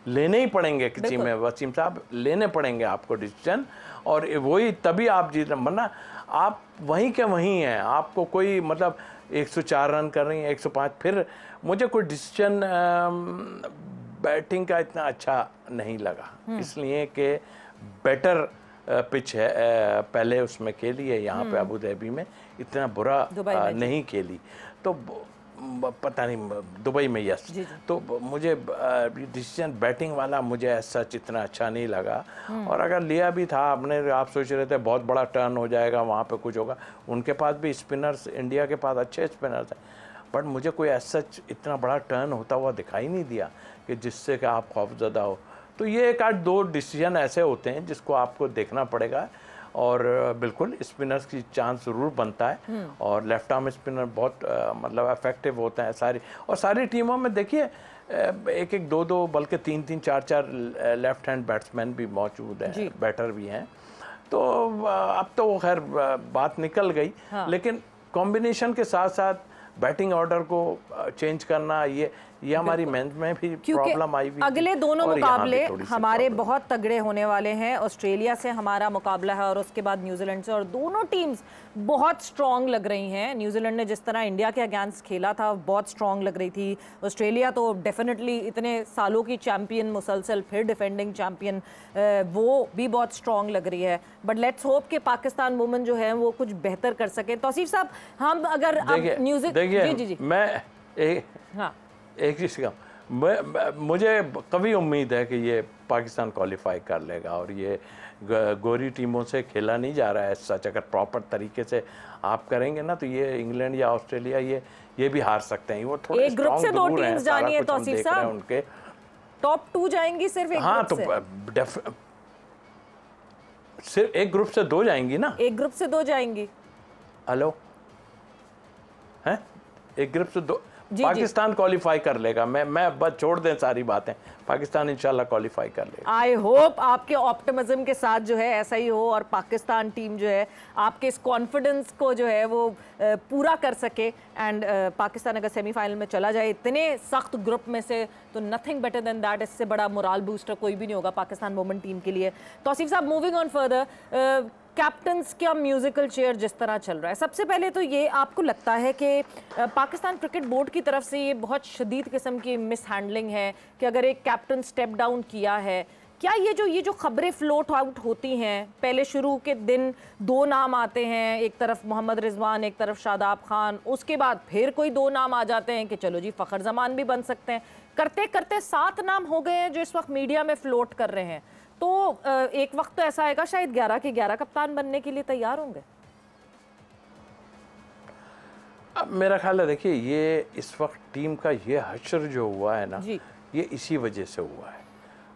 लेने ही पड़ेंगे किसी में, वसीम साहब लेने पड़ेंगे आपको डिसीजन, और वही तभी आप जीत, वरना आप वहीं के वहीं हैं। आपको कोई मतलब 104 रन कर रही हैं, 105, फिर मुझे कोई डिसीजन बैटिंग का इतना अच्छा नहीं लगा, इसलिए कि बेटर पिच है, पहले उसमें खेली है यहाँ पे अबू धाबी में, इतना बुरा नहीं खेली, तो पता नहीं दुबई में, यस। तो मुझे डिसीजन बैटिंग वाला मुझे सच इतना अच्छा नहीं लगा। और अगर लिया भी था आपने, आप सोच रहे थे बहुत बड़ा टर्न हो जाएगा, वहाँ पे कुछ होगा, उनके पास भी स्पिनर्स, इंडिया के पास अच्छे स्पिनर्स हैं, बट मुझे कोई सच इतना बड़ा टर्न होता हुआ दिखाई नहीं दिया कि जिससे कि आप खौफजदा हो। तो ये 1-8-2 डिसीजन ऐसे होते हैं जिसको आपको देखना पड़ेगा, और बिल्कुल स्पिनर्स की चांस ज़रूर बनता है, और लेफ्ट आर्म स्पिनर बहुत मतलब इफेक्टिव होते हैं सारी टीमों में। देखिए 1-1, 2-2 बल्कि 3-3, 4-4 लेफ्ट हैंड बैट्समैन भी मौजूद हैं, बैटर भी हैं। तो अब तो वो खैर बात निकल गई, लेकिन कॉम्बिनेशन के साथ साथ बैटिंग ऑर्डर को चेंज करना, ये हमारी मैच में भी प्रॉब्लम आई हुई। अगले दोनों मुकाबले हमारे बहुत तगड़े होने वाले हैं। ऑस्ट्रेलिया से हमारा मुकाबला है और उसके बाद न्यूजीलैंड से, और दोनों टीम्स बहुत स्ट्रॉन्ग लग रही हैं। न्यूजीलैंड ने जिस तरह इंडिया के अगेंस्ट खेला था बहुत स्ट्रॉन्ग लग रही थी। ऑस्ट्रेलिया तो डेफिनेटली इतने सालों की चैंपियन, मुसलसल फिर डिफेंडिंग चैंपियन, वो भी बहुत स्ट्रॉन्ग लग रही है। बट लेट्स होप कि पाकिस्तान वुमेन जो है वो कुछ बेहतर कर सके। तौसीफ साहब, हम अगर जी मैं एक चीज़ का मुझे कभी उम्मीद है कि ये पाकिस्तान क्वालिफाई कर लेगा, और ये गोरी टीमों से खेला नहीं जा रहा है सच। अगर प्रॉपर तरीके से आप करेंगे ना तो ये इंग्लैंड या ऑस्ट्रेलिया ये भी हार सकते हैं। वो थोड़े एक ग्रुप से 2 टीम्स जानी है तौसीफ साहब, उनके टॉप 2 जाएंगी सिर्फ एक हाँ, ग्रुप तो सिर्फ एक ग्रुप से 2 जाएंगी ना, एक ग्रुप से 2 जाएंगी। हेलो हैं, एक ग्रुप से 2 पाकिस्तान क्वालिफाई कर लेगा। मैं बस छोड़ दें सारी बातें, पाकिस्तान इंशाल्लाह क्वालिफाई कर लेगा। आई होप आपके ऑप्टिमिज्म के साथ जो है ऐसा ही हो, और पाकिस्तान टीम जो है आपके इस कॉन्फिडेंस को जो है वो पूरा कर सके, एंड पाकिस्तान अगर सेमीफाइनल में चला जाए इतने सख्त ग्रुप में से, तो नथिंग बेटर देन दैट। इससे बड़ा मोरल बूस्टर कोई भी नहीं होगा पाकिस्तान वुमेन टीम के लिए। Tausif sahab, moving on further, captains का म्यूजिकल चेयर जिस तरह चल रहा है, सबसे पहले तो ये आपको लगता है कि पाकिस्तान क्रिकेट बोर्ड की तरफ से ये बहुत शदीद किस्म की मिस हैंडलिंग है कि अगर एक कैप्टन स्टेप डाउन किया है, क्या ये जो खबरें फ्लोट आउट होती हैं, पहले शुरू के दिन 2 नाम आते हैं, एक तरफ मोहम्मद रिजवान, एक तरफ शादाब खान, उसके बाद फिर कोई 2 नाम आ जाते हैं कि चलो जी फ़खर जमान भी बन सकते हैं, करते करते 7 नाम हो गए हैं जो इस वक्त मीडिया में फ्लोट कर रहे हैं। तो एक वक्त तो ऐसा आएगा शायद 11 के 11 कप्तान बनने के लिए तैयार होंगे। मेरा ख्याल है, देखिए ये इस वक्त टीम का ये हश्र जो हुआ है ना, ये इसी वजह से हुआ है।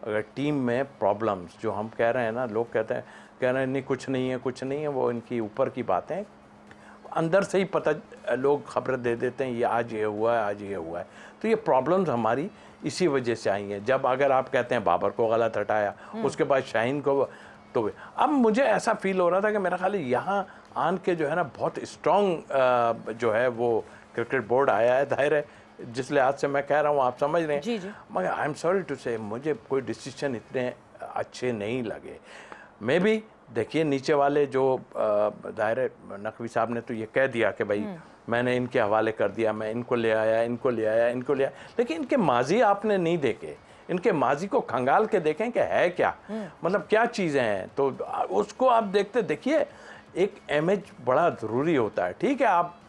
अगर टीम में प्रॉब्लम्स जो हम कह रहे हैं ना, लोग कह रहे हैं नहीं कुछ नहीं है, कुछ नहीं है, वो इनकी ऊपर की बातें, अंदर से ही पता लोग खबरें दे देते हैं, ये आज ये हुआ है, आज ये हुआ है। तो ये प्रॉब्लम्स हमारी इसी वजह से आई हैं। जब अगर आप कहते हैं बाबर को गलत हटाया, उसके बाद शाहीन को, तो अब मुझे ऐसा फील हो रहा था कि मेरा ख्याल है यहाँ आन के जो है ना बहुत स्ट्रॉन्ग जो है वो क्रिकेट बोर्ड आया है। जाहिर है जिस लिहाज से मैं कह रहा हूँ आप समझ रहे हैं, जी जी। मगर आई एम सॉरी टू से मुझे कोई डिसीजन इतने अच्छे नहीं लगे। मे बी देखिए नीचे वाले जो दायरे, नकवी साहब ने तो ये कह दिया कि भाई मैंने इनके हवाले कर दिया, मैं इनको ले आया, इनको ले आया, इनको ले आया, लेकिन इनके माजी आपने नहीं देखे, इनके माजी को खंगाल के देखें कि है क्या, मतलब क्या चीज़ें हैं, तो उसको आप देखते देखिए। एक इमेज बड़ा ज़रूरी होता है। ठीक है, आप,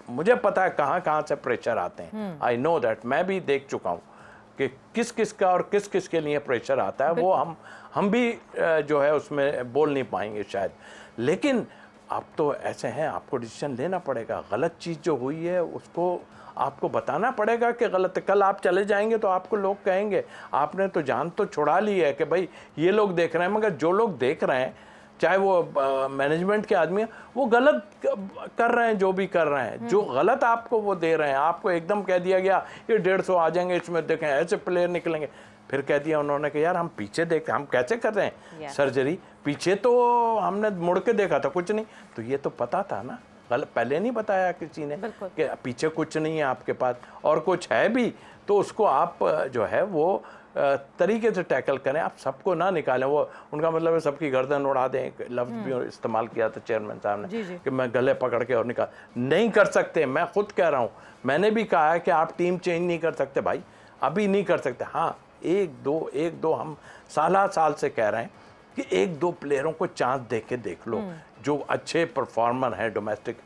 मुझे पता है कहाँ कहाँ से प्रेशर आते हैं, आई नो दैट, मैं भी देख चुका हूँ कि किस किस का और किस किस के लिए प्रेशर आता है, वो हम भी जो है उसमें बोल नहीं पाएंगे शायद। लेकिन आप तो ऐसे हैं, आपको डिसीजन लेना पड़ेगा। गलत चीज़ जो हुई है उसको आपको बताना पड़ेगा कि गलत है। कल आप चले जाएंगे तो आपको लोग कहेंगे आपने तो जान तो छुड़ा ली है कि भाई ये लोग देख रहे हैं, मगर जो लोग देख रहे हैं, चाहे वो मैनेजमेंट के आदमी हैं, वो गलत कर रहे हैं, जो भी कर रहे हैं, जो गलत आपको वो दे रहे हैं। आपको एकदम कह दिया गया ये 150 आ जाएंगे, इसमें देखें ऐसे प्लेयर निकलेंगे। फिर कह दिया उन्होंने कि यार हम पीछे देखते, हम कैसे कर रहे हैं सर्जरी, पीछे तो हमने मुड़ के देखा था, कुछ नहीं। तो ये तो पता था ना, पहले नहीं बताया किसी ने कि पीछे कुछ नहीं है आपके पास, और कुछ है भी तो उसको आप जो है वो तरीके से टैकल करें। आप सबको ना निकालें, वो उनका मतलब है सबकी गर्दन उड़ा दें, लफ्ज़ भी इस्तेमाल किया था चेयरमैन साहब ने कि मैं गले पकड़ के और निकाल, नहीं कर सकते। मैं खुद कह रहा हूँ, मैंने भी कहा है कि आप टीम चेंज नहीं कर सकते भाई, अभी नहीं कर सकते। हाँ, एक दो हम साल से कह रहे हैं कि एक दो प्लेयरों को चांस दे के देख लो, जो अच्छे परफॉर्मर हैं डोमेस्टिक,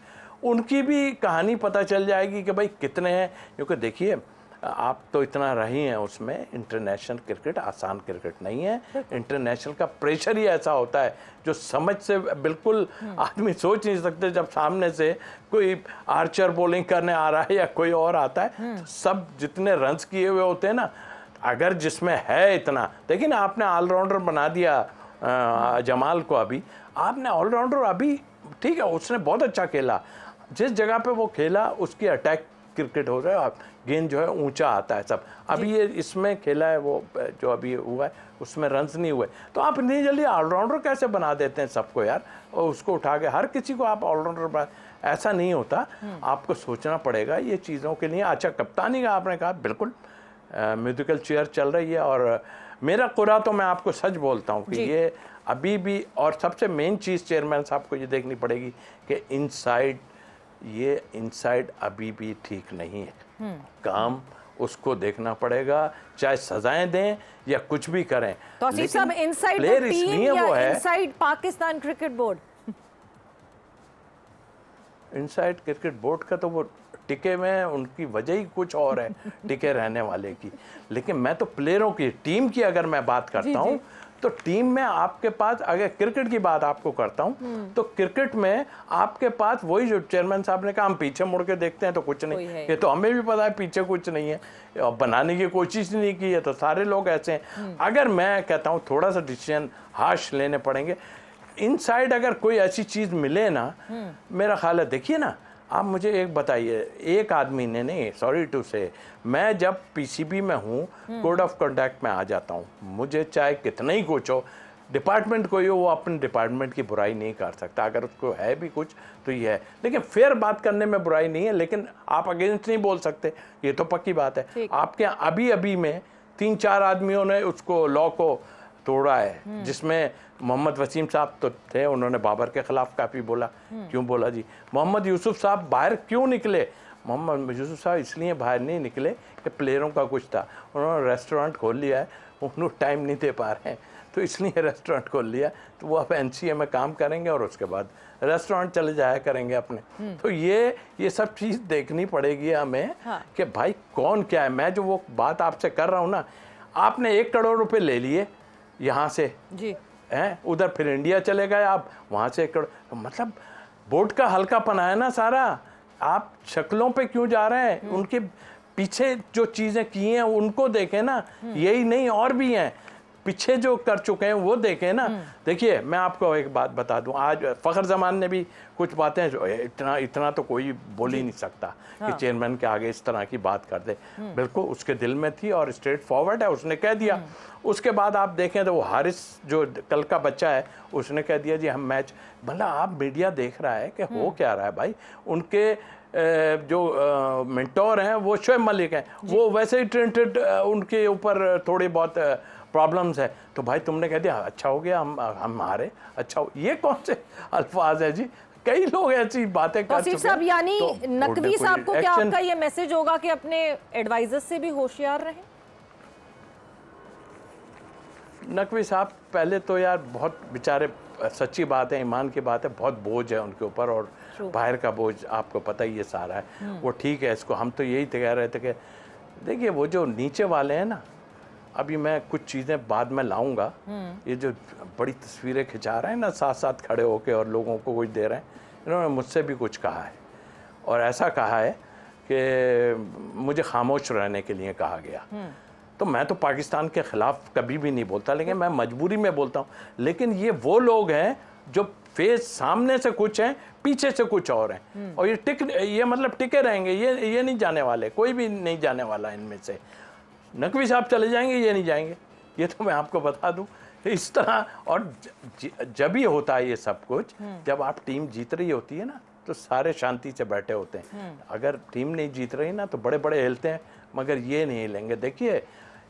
उनकी भी कहानी पता चल जाएगी कि भाई कितने हैं। क्योंकि देखिए आप तो इतना रही हैं उसमें, इंटरनेशनल क्रिकेट आसान क्रिकेट नहीं है। इंटरनेशनल का प्रेशर ही ऐसा होता है जो समझ से बिल्कुल आदमी सोच नहीं सकते। जब सामने से कोई आर्चर बॉलिंग करने आ रहा है या कोई और आता है, तो सब जितने रन्स किए हुए होते हैं ना, अगर जिसमें है इतना, देखिए ना आपने ऑलराउंडर बना दिया जमाल को, अभी आपने ऑलराउंडर, अभी ठीक है उसने बहुत अच्छा खेला, जिस जगह पे वो खेला उसकी अटैक क्रिकेट हो रहा है, गेंद जो है ऊंचा आता है सब। अभी ये इसमें खेला है वो जो अभी हुआ है उसमें रन्स नहीं हुए, तो आप इतनी जल्दी ऑलराउंडर कैसे बना देते हैं सबको यार, और उसको उठा के हर किसी को आप ऑलराउंडर बना, ऐसा नहीं होता। आपको सोचना पड़ेगा ये चीज़ों के लिए। अच्छा, कप्तानी का आपने कहा, बिल्कुल म्यूजिकल चेयर चल रही है, और मेरा कुरा तो मैं आपको सच बोलता हूँ कि ये अभी भी, और सबसे मेन चीज़ चेयरमैन साहब को ये देखनी पड़ेगी कि इनसाइड अभी भी ठीक नहीं है। काम उसको देखना पड़ेगा, चाहे सजाएं दें या कुछ भी करें। तो सब इनसाइड टीम या inside Pakistan cricket board? Inside cricket board का तो वो टिके में, उनकी वजह ही कुछ और है टिके रहने वाले की। लेकिन मैं तो प्लेयरों की, टीम की अगर मैं बात करता हूँ, तो टीम में आपके पास, अगर क्रिकेट की बात आपको करता हूँ, तो क्रिकेट में आपके पास वही जो चेयरमैन साहब ने कहा, हम पीछे मुड़ के देखते हैं तो कुछ नहीं, ये तो हमें भी पता है पीछे कुछ नहीं है, और बनाने की कोशिश नहीं की है, तो सारे लोग ऐसे हैं। अगर मैं कहता हूँ थोड़ा सा डिसीजन हार्श लेने पड़ेंगे, इनसाइड अगर कोई ऐसी चीज मिले ना, मेरा ख्याल है, देखिए ना आप मुझे एक बताइए, एक आदमी ने नहीं, सॉरी टू से, मैं जब पीसीबी में हूँ, कोड ऑफ कंडक्ट में आ जाता हूँ, मुझे चाहे कितना ही कुछ हो, डिपार्टमेंट कोई हो, वो अपने डिपार्टमेंट की बुराई नहीं कर सकता, अगर उसको है भी कुछ तो ये है। लेकिन फेयर बात करने में बुराई नहीं है, लेकिन आप अगेंस्ट नहीं बोल सकते, ये तो पक्की बात है। आपके यहाँ अभी में 3-4 आदमियों ने उसको, लॉ को तोड़ा है, जिसमें मोहम्मद वसीम साहब तो थे, उन्होंने बाबर के खिलाफ काफ़ी बोला। क्यों बोला जी? मोहम्मद यूसुफ साहब बाहर क्यों निकले? मोहम्मद यूसुफ साहब इसलिए बाहर नहीं निकले कि प्लेयरों का कुछ था, उन्होंने रेस्टोरेंट खोल लिया है, उन्होंने टाइम नहीं दे पा रहे हैं, तो इसलिए रेस्टोरेंट खोल लिया, तो वो अब एनसीए में काम करेंगे और उसके बाद रेस्टोरेंट चले जाया करेंगे अपने। तो ये सब चीज़ देखनी पड़ेगी हमें कि भाई कौन क्या है। मैं जो वो बात आपसे कर रहा हूँ ना, आपने 1 करोड़ रुपए ले लिए यहाँ से जी हैं, उधर फिर इंडिया चले गए आप, वहाँ से 1 करोड़, तो मतलब बोर्ड का हल्कापन है ना सारा, आप शक्लों पे क्यों जा रहे हैं? उनके पीछे जो चीजें की हैं उनको देखें ना, यही नहीं और भी हैं पीछे जो कर चुके हैं वो देखें ना। देखिए मैं आपको एक बात बता दूं, आज फखर जमान ने भी कुछ बातें इतना तो कोई बोल ही नहीं सकता कि चेयरमैन के आगे इस तरह की बात कर दे। बिल्कुल उसके दिल में थी और स्ट्रेट फॉरवर्ड है, उसने कह दिया। उसके बाद आप देखें तो वो हारिस जो कल का बच्चा है उसने कह दिया जी हम मैच, भला आप मीडिया देख रहा है कि हो क्या रहा है भाई। उनके जो मेंटोर हैं वो शोएब मलिक हैं, वो वैसे ही ट्रेंटेड, उनके ऊपर थोड़ी बहुत प्रॉब्लम्स है, तो भाई तुमने कह दिया अच्छा हो गया हम हारे, अच्छा हो। ये कौन से अल्फाज है जी? कई लोग ऐसी बातें कर चुके हैं। साहब यानी नकवी साहब को क्या आपका ये मैसेज होगा कि अपने एडवाइजर से भी होशियार रहें? नकवी साहब पहले तो यार बहुत बेचारे, सच्ची बात है, ईमान की बात है, बहुत बोझ है उनके ऊपर और बाहर का बोझ आपको पता ही ये सारा है। वो ठीक है, इसको हम तो यही कह रहे थे कि देखिए वो जो नीचे वाले हैं ना, अभी मैं कुछ चीज़ें बाद में लाऊंगा, ये जो बड़ी तस्वीरें खिंचा रहे हैं ना साथ साथ खड़े होके और लोगों को कुछ दे रहे हैं, इन्होंने मुझसे भी कुछ कहा है और ऐसा कहा है कि मुझे खामोश रहने के लिए कहा गया। तो मैं तो पाकिस्तान के ख़िलाफ़ कभी भी नहीं बोलता, लेकिन मैं मजबूरी में बोलता हूँ। लेकिन ये वो लोग हैं जो फेस सामने से कुछ हैं, पीछे से कुछ और हैं, और ये मतलब टिके रहेंगे, ये नहीं जाने वाले, कोई भी नहीं जाने वाला इनमें से। नकवी साहब चले जाएंगे, ये नहीं जाएंगे, ये तो मैं आपको बता दूं। इस तरह, और जब ही होता है ये सब कुछ, जब आप टीम जीत रही होती है ना तो सारे शांति से बैठे होते हैं। अगर टीम नहीं जीत रही ना तो बड़े बड़े हिलते हैं, मगर ये नहीं हिलेंगे। देखिए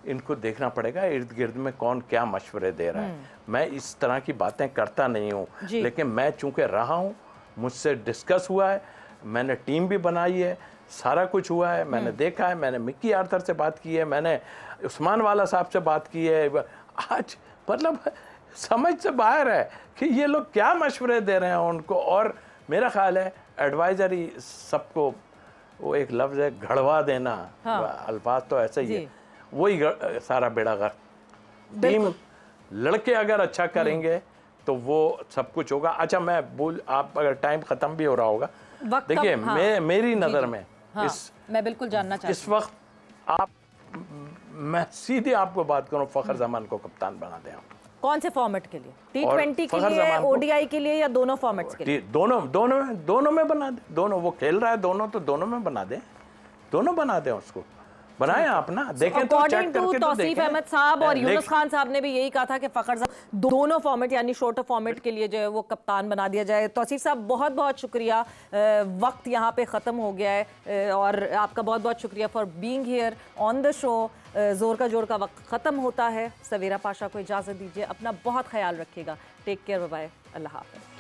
इनको देखना पड़ेगा इर्द गिर्द में कौन क्या मशवरे दे रहा है। मैं इस तरह की बातें करता नहीं हूँ, लेकिन मैं चूंकि रहा हूँ, मुझसे डिस्कस हुआ है, मैंने टीम भी बनाई है, सारा कुछ हुआ है, मैंने देखा है, मैंने मिक्की आर्थर से बात की है, मैंने उस्मान वाला साहब से बात की है। आज मतलब समझ से बाहर है कि ये लोग क्या मशवरे दे रहे हैं उनको। और मेरा ख्याल है एडवाइजरी सबको, वो एक लफ्ज़ है घड़वा देना, अल्फाज तो ऐसा ही है, वही सारा बेड़ा गर्क। टीम लड़के अगर अच्छा करेंगे तो वो सब कुछ होगा। अच्छा मैं आप अगर टाइम ख़त्म भी हो रहा होगा, देखिए मेरी नज़र में मैं बिल्कुल जानना चाहता हूं इस वक्त मैं सीधे आपको बात करूं, फखर जमान को कप्तान बना दें। कौन से फॉर्मेट के लिए? T20 के लिए, ओडीआई के लिए, या दोनों फॉर्मेट्स के लिए? दोनों में बना दें। दोनों, वो खेल रहा है दोनों, तो दोनों में बना दें, दोनों बना दें उसको, बनाएं आप ना, देखें तो चेक करके। तौसीफ अहमद साहब और यूनुस खान साहब ने भी यही कहा था कि फखर साहब दोनों फॉर्मेट यानी शॉर्टर फॉर्मेट के लिए जो है वो कप्तान बना दिया जाए। तौसीफ साहब बहुत बहुत शुक्रिया, वक्त यहाँ पे ख़त्म हो गया है और आपका बहुत बहुत शुक्रिया for being here on the show. जोर का जोड़ का वक्त ख़त्म होता है। सवेरा पाशा को इजाज़त दीजिए, अपना बहुत ख्याल रखिएगा। टेक केयर, बाय, अल्लाह हाफ़िज़।